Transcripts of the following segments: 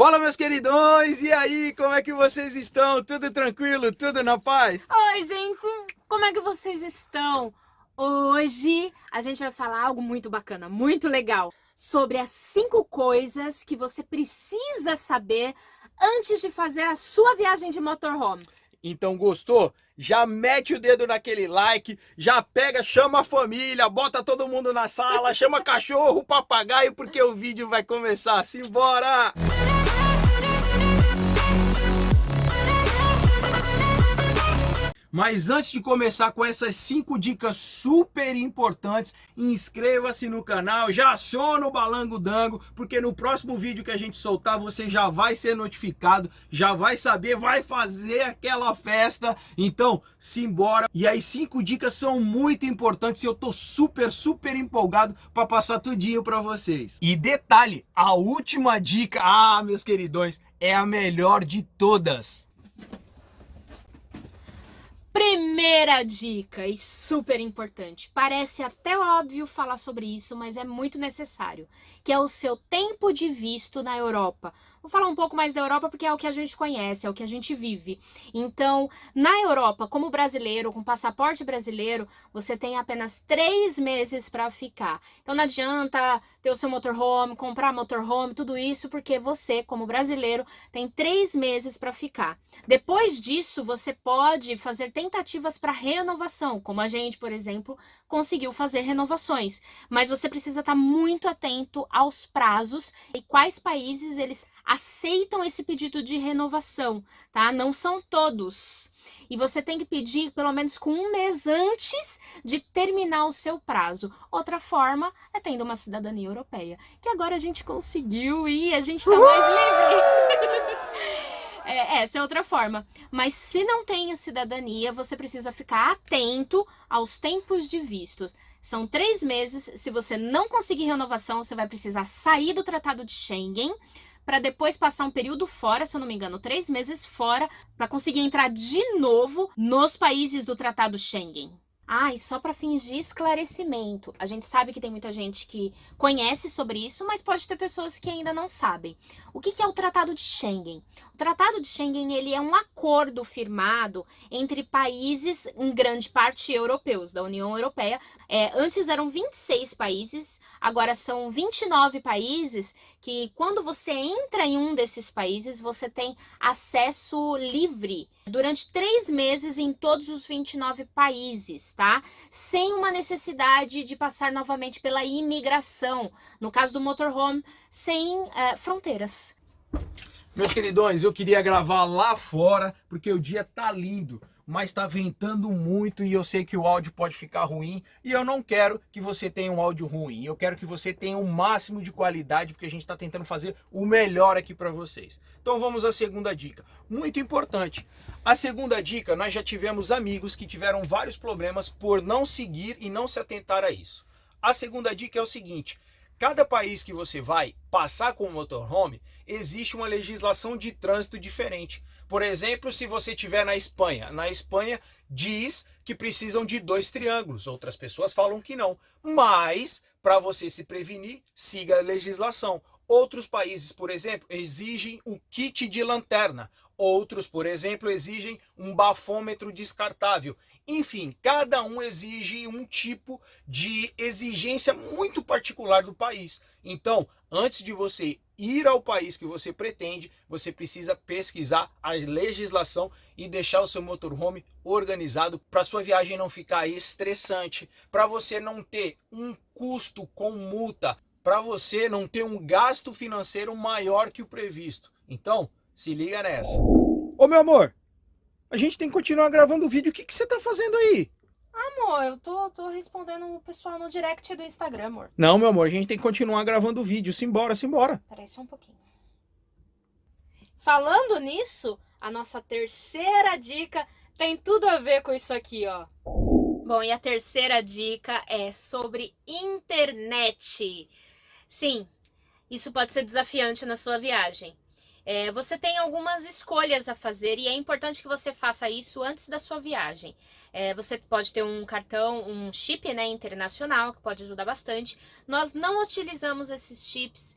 Fala, meus queridões! E aí, como é que vocês estão? Tudo tranquilo? Tudo na paz? Oi, gente! Como é que vocês estão? Hoje a gente vai falar algo muito bacana, muito legal, sobre as 5 coisas que você precisa saber antes de fazer a sua viagem de motorhome. Então, gostou? Já mete o dedo naquele like, já pega, chama a família, bota todo mundo na sala, chama cachorro, papagaio, porque o vídeo vai começar. Simbora! Mas antes de começar com essas 5 dicas super importantes, inscreva-se no canal, já aciona o balango-dango, porque no próximo vídeo que a gente soltar, você já vai ser notificado, já vai saber, vai fazer aquela festa. Então, simbora! E as 5 dicas são muito importantes e eu tô super empolgado para passar tudinho para vocês. E detalhe, a última dica, meus queridões, é a melhor de todas. Primeira dica e super importante, parece até óbvio falar sobre isso, mas é muito necessário, que é o seu tempo de visto na Europa. Vou falar um pouco mais da Europa porque é o que a gente conhece, é o que a gente vive. Então, na Europa, como brasileiro, com passaporte brasileiro, você tem apenas 3 meses para ficar. Então não adianta ter o seu motorhome, comprar motorhome, tudo isso, porque você, como brasileiro, tem 3 meses para ficar. Depois disso, você pode fazer tentativas para renovação, como a gente, por exemplo, conseguiu fazer renovações. Mas você precisa estar muito atento aos prazos e quais países eles aceitam esse pedido de renovação, tá? Não são todos. E você tem que pedir pelo menos com 1 mês antes de terminar o seu prazo. Outra forma é tendo uma cidadania europeia, que agora a gente conseguiu e a gente tá mais livre. Essa é outra forma. Mas se não tem a cidadania, você precisa ficar atento aos tempos de visto. São 3 meses. Se você não conseguir renovação, você vai precisar sair do Tratado de Schengen para depois passar um período fora, se eu não me engano, 3 meses fora, para conseguir entrar de novo nos países do Tratado Schengen. E só para fins de esclarecimento, a gente sabe que tem muita gente que conhece sobre isso, mas pode ter pessoas que ainda não sabem. O que é o Tratado de Schengen? O Tratado de Schengen ele é um acordo firmado entre países, em grande parte europeus, da União Europeia. Antes eram 26 países, agora são 29 países que quando você entra em um desses países, você tem acesso livre durante 3 meses em todos os 29 países, tá? Sem uma necessidade de passar novamente pela imigração. No caso do motorhome, sem fronteiras. Meus queridões, eu queria gravar lá fora, porque o dia tá lindo, mas tá ventando muito e eu sei que o áudio pode ficar ruim e eu não quero que você tenha um áudio ruim. Eu quero que você tenha o máximo de qualidade, porque a gente tá tentando fazer o melhor aqui para vocês. Então vamos à segunda dica, muito importante. A segunda dica, nós já tivemos amigos que tiveram vários problemas por não seguir e não se atentar a isso. A segunda dica é o seguinte: cada país que você vai passar com o motorhome, existe uma legislação de trânsito diferente. Por exemplo, se você estiver na Espanha diz que precisam de 2 triângulos, outras pessoas falam que não. Mas, para você se prevenir, siga a legislação. Outros países, por exemplo, exigem o kit de lanterna. Outros, por exemplo, exigem um bafômetro descartável. Enfim, cada um exige um tipo de exigência muito particular do país. Então, antes de você ir ao país que você pretende, você precisa pesquisar a legislação e deixar o seu motorhome organizado para sua viagem não ficar estressante, para você não ter um custo com multa, para você não ter um gasto financeiro maior que o previsto. Então, se liga nessa. Ô meu amor, a gente tem que continuar gravando o vídeo. O que você tá fazendo aí? Amor, eu tô respondendo o pessoal no direct do Instagram, amor. Não, meu amor, a gente tem que continuar gravando o vídeo. Simbora. Peraí só um pouquinho. Falando nisso, a nossa terceira dica tem tudo a ver com isso aqui, ó. Bom, e a terceira dica é sobre internet. Sim, isso pode ser desafiante na sua viagem. Você tem algumas escolhas a fazer e é importante que você faça isso antes da sua viagem. Você pode ter um cartão, um chip, né, internacional, que pode ajudar bastante. Nós não utilizamos esses chips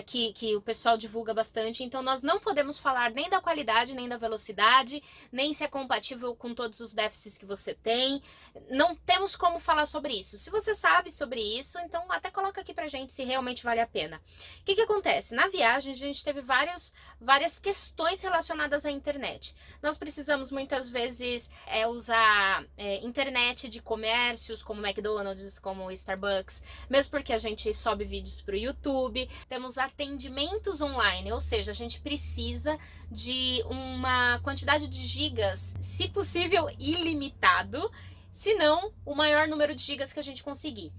que o pessoal divulga bastante. Então nós não podemos falar nem da qualidade, nem da velocidade, nem se é compatível com todos os déficits que você tem. Não temos como falar sobre isso. Se você sabe sobre isso, então até coloca aqui pra gente se realmente vale a pena. O que acontece? Na viagem a gente teve várias questões relacionadas à internet. Nós precisamos muitas vezes usar internet de comércios como McDonald's, como Starbucks, mesmo porque a gente sobe vídeos para o YouTube. Temos atendimentos online, ou seja, a gente precisa de uma quantidade de gigas, se possível ilimitado, se não o maior número de gigas que a gente conseguir.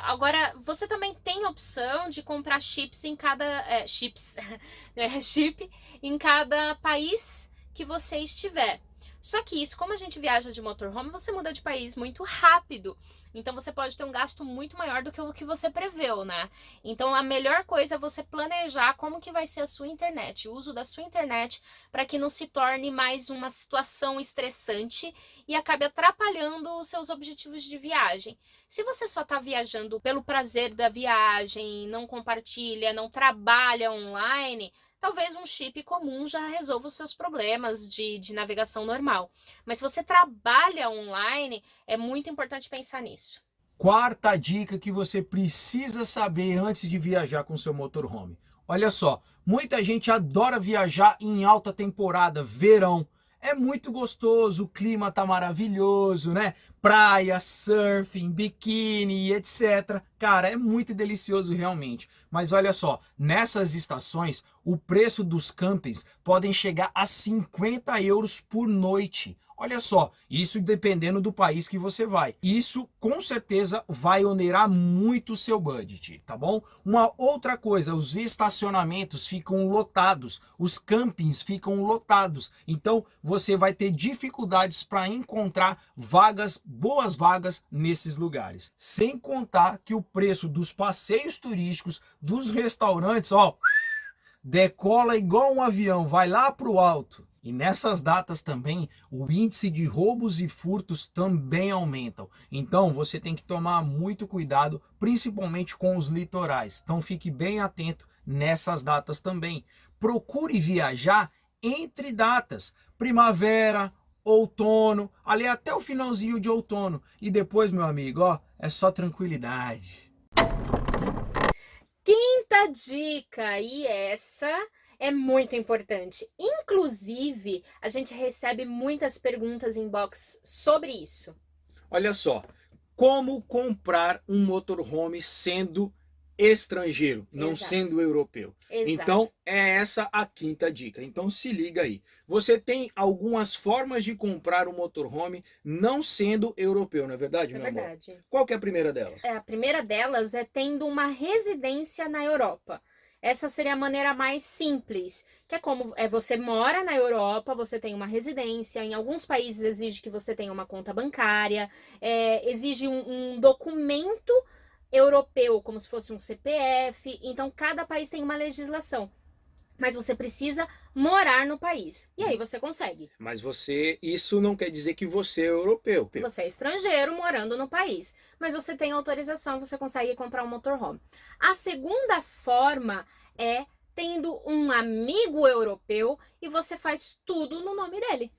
Agora, você também tem a opção de comprar chips em cada chip em cada país que você estiver. Só que isso, como a gente viaja de motorhome, você muda de país muito rápido. Então você pode ter um gasto muito maior do que o que você preveu, né? Então a melhor coisa é você planejar como que vai ser a sua internet, o uso da sua internet, para que não se torne mais uma situação estressante e acabe atrapalhando os seus objetivos de viagem. Se você só está viajando pelo prazer da viagem, não compartilha, não trabalha online, talvez um chip comum já resolva os seus problemas de navegação normal. Mas se você trabalha online, é muito importante pensar nisso. Quarta dica que você precisa saber antes de viajar com seu motorhome. Olha só, muita gente adora viajar em alta temporada, verão. É muito gostoso, o clima tá maravilhoso, né? Praia, surfing, biquíni, etc. Cara, é muito delicioso realmente. Mas olha só, nessas estações, o preço dos campings podem chegar a 50 euros por noite. Olha só, isso dependendo do país que você vai. Isso com certeza vai onerar muito o seu budget, tá bom? Uma outra coisa, os estacionamentos ficam lotados, os campings ficam lotados. Então você vai ter dificuldades para encontrar vagas, boas vagas nesses lugares. Sem contar que o preço dos passeios turísticos, dos restaurantes, ó, decola igual um avião, vai lá para o alto. E nessas datas também, o índice de roubos e furtos também aumentam. Então você tem que tomar muito cuidado, principalmente com os litorais. Então fique bem atento nessas datas também. Procure viajar entre datas, primavera, outono, ali até o finalzinho de outono. E depois, meu amigo, ó, é só tranquilidade. Quinta dica, e essa é muito importante. Inclusive, a gente recebe muitas perguntas em inbox sobre isso. Olha só, como comprar um motorhome sendo estrangeiro, não Exato. sendo europeu. Exato. Então, é essa a quinta dica. Então, se liga aí. Você tem algumas formas de comprar um motorhome não sendo europeu, não é verdade, meu amor? É verdade. Qual que é a primeira delas? A primeira delas é tendo uma residência na Europa. Essa seria a maneira mais simples, que é como você mora na Europa, você tem uma residência, em alguns países exige que você tenha uma conta bancária, exige um documento europeu, como se fosse um CPF, então cada país tem uma legislação. Mas você precisa morar no país. E aí você consegue. Mas isso não quer dizer que você é europeu. Você é estrangeiro morando no país. Mas você tem autorização, você consegue comprar um motorhome. A segunda forma é tendo um amigo europeu e você faz tudo no nome dele.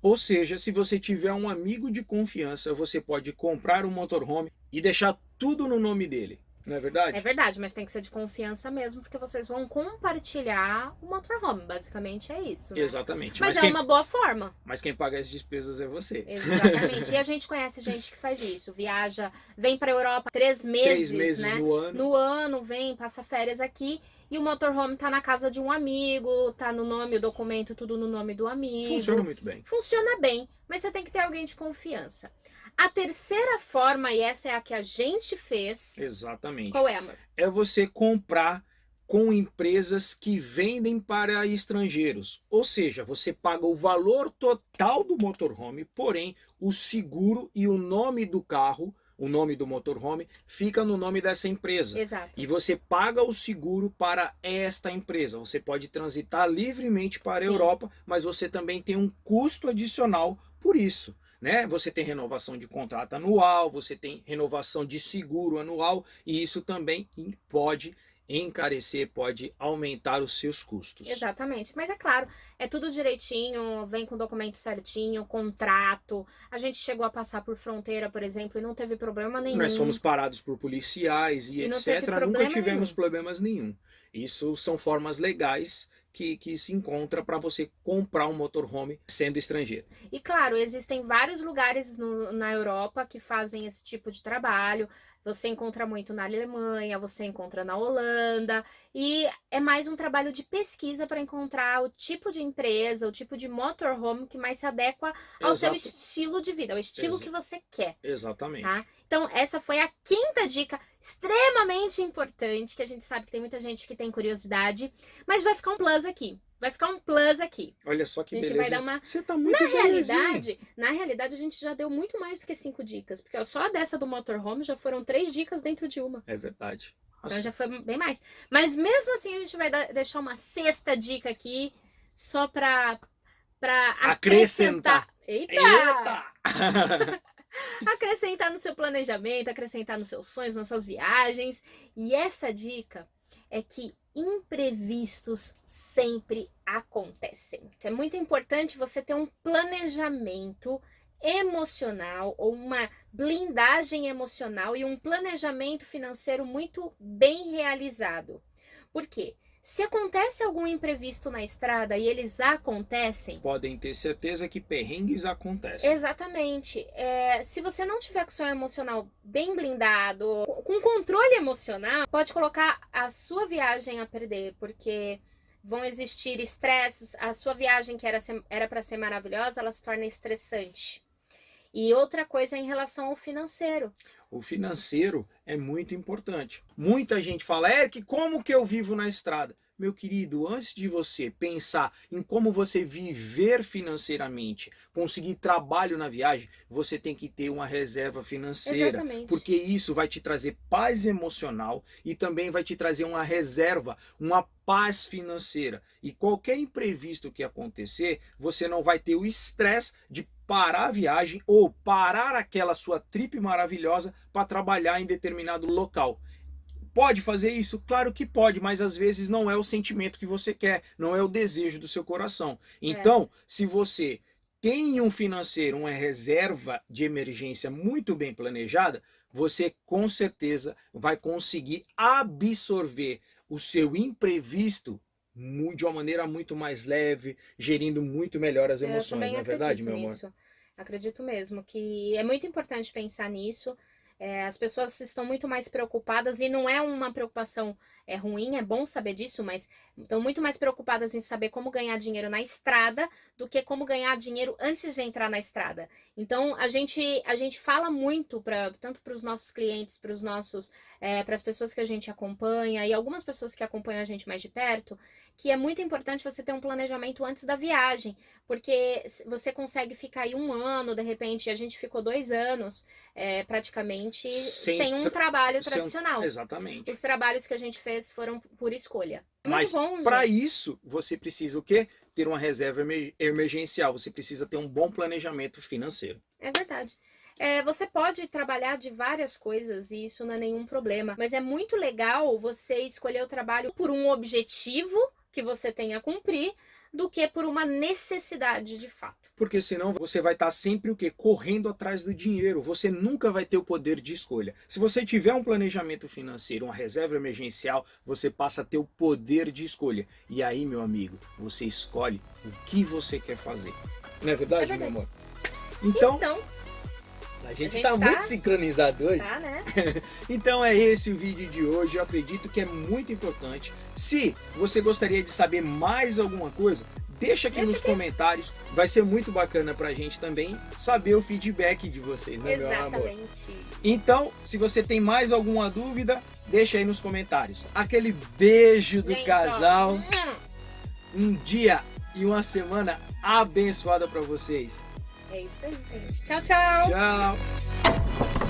Ou seja, se você tiver um amigo de confiança, você pode comprar um motorhome e deixar tudo no nome dele. Não é verdade? É verdade, mas tem que ser de confiança mesmo, porque vocês vão compartilhar o motorhome. Basicamente é isso, né? Exatamente. Mas é uma boa forma. Mas quem paga as despesas é você. Exatamente. E a gente conhece gente que faz isso. Viaja, vem pra Europa 3 meses, 3 meses, né? no ano. No ano, vem, passa férias aqui. E o motorhome tá na casa de um amigo, tá no nome, o documento, tudo no nome do amigo. Funciona muito bem. Funciona bem, mas você tem que ter alguém de confiança. A terceira forma, e essa é a que a gente fez. Exatamente. Qual é, amor? É você comprar com empresas que vendem para estrangeiros. Ou seja, você paga o valor total do motorhome, porém o seguro e o nome do carro, o nome do motorhome, fica no nome dessa empresa. Exato. E você paga o seguro para esta empresa. Você pode transitar livremente para a Europa, mas você também tem um custo adicional por isso. Né? Você tem renovação de contrato anual, você tem renovação de seguro anual, e isso também pode encarecer, pode aumentar os seus custos. Exatamente, mas é claro, é tudo direitinho, vem com documento certinho, contrato. A gente chegou a passar por fronteira, por exemplo, e não teve problema nenhum. Nós fomos parados por policiais e não teve etc. Nunca problema tivemos nenhum. problemas nenhum. Isso são formas legais que se encontra para você comprar um motorhome sendo estrangeiro. E claro, existem vários lugares na Europa que fazem esse tipo de trabalho. Você encontra muito na Alemanha, você encontra na Holanda, e é mais um trabalho de pesquisa para encontrar o tipo de empresa, o tipo de motorhome que mais se adequa ao seu Exato. estilo de vida, ao estilo que você quer. Exatamente. Tá? Então, essa foi a quinta dica extremamente importante, que a gente sabe que tem muita gente que tem curiosidade, mas vai ficar um plus aqui. Vai ficar um plus aqui. Olha só que A gente beleza. vai dar uma... Você tá muito belezinha. Na realidade, a gente já deu muito mais do que 5 dicas, porque ó, só dessa do motorhome já foram 3 dicas dentro de uma. É verdade. Então já foi bem mais. Mas mesmo assim, a gente vai deixar uma sexta dica aqui, só pra acrescentar. Eita! Acrescentar no seu planejamento, acrescentar nos seus sonhos, nas suas viagens. E essa dica é que imprevistos sempre acontecem. É muito importante você ter um planejamento emocional ou uma blindagem emocional e um planejamento financeiro muito bem realizado. Por quê? Se acontece algum imprevisto na estrada, e eles acontecem... Podem ter certeza que perrengues acontecem. Exatamente. Se você não tiver com o seu emocional bem blindado, com controle emocional, pode colocar a sua viagem a perder, porque vão existir estresses, a sua viagem que era para ser maravilhosa, ela se torna estressante. E outra coisa em relação ao financeiro. O financeiro é muito importante. Muita gente fala, Eric, como que eu vivo na estrada? Meu querido, antes de você pensar em como você viver financeiramente, conseguir trabalho na viagem, você tem que ter uma reserva financeira. Exatamente. Porque isso vai te trazer paz emocional e também vai te trazer uma reserva, uma paz financeira. E qualquer imprevisto que acontecer, você não vai ter o estresse de parar a viagem ou parar aquela sua trip maravilhosa para trabalhar em determinado local. Pode fazer isso? Claro que pode, mas às vezes não é o sentimento que você quer, não é o desejo do seu coração. Então, se você tem um financeiro, uma reserva de emergência muito bem planejada, você com certeza vai conseguir absorver o seu imprevisto de uma maneira muito mais leve, gerindo muito melhor as emoções, não é verdade, meu amor? Acredito mesmo que é muito importante pensar nisso. As pessoas estão muito mais preocupadas, e não é uma preocupação ruim, é bom saber disso, mas estão muito mais preocupadas em saber como ganhar dinheiro na estrada do que como ganhar dinheiro antes de entrar na estrada. Então a gente fala muito tanto para os nossos clientes, para as pessoas que a gente acompanha e algumas pessoas que acompanham a gente mais de perto, que é muito importante você ter um planejamento antes da viagem, porque você consegue ficar aí 1 ano, de repente a gente ficou 2 anos praticamente sem um trabalho tradicional. Exatamente. Os trabalhos que a gente fez foram por escolha. Mas para isso, você precisa o quê? Ter uma reserva emergencial. Você precisa ter um bom planejamento financeiro. É verdade. Você pode trabalhar de várias coisas e isso não é nenhum problema. Mas é muito legal você escolher o trabalho por um objetivo que você tem a cumprir do que por uma necessidade de fato. Porque senão você vai estar sempre o quê? Correndo atrás do dinheiro. Você nunca vai ter o poder de escolha. Se você tiver um planejamento financeiro, uma reserva emergencial, você passa a ter o poder de escolha. E aí, meu amigo, você escolhe o que você quer fazer. Não é verdade, meu amor? Então a gente tá muito sincronizado hoje. Tá, né? Então é esse o vídeo de hoje. Eu acredito que é muito importante. Se você gostaria de saber mais alguma coisa, deixa aqui nos comentários. Vai ser muito bacana pra gente também saber o feedback de vocês, né, meu amor? Exatamente. Então, se você tem mais alguma dúvida, deixa aí nos comentários. Aquele beijo do casal. Um dia e uma semana abençoada pra vocês. É isso aí, gente. Tchau, tchau. Tchau.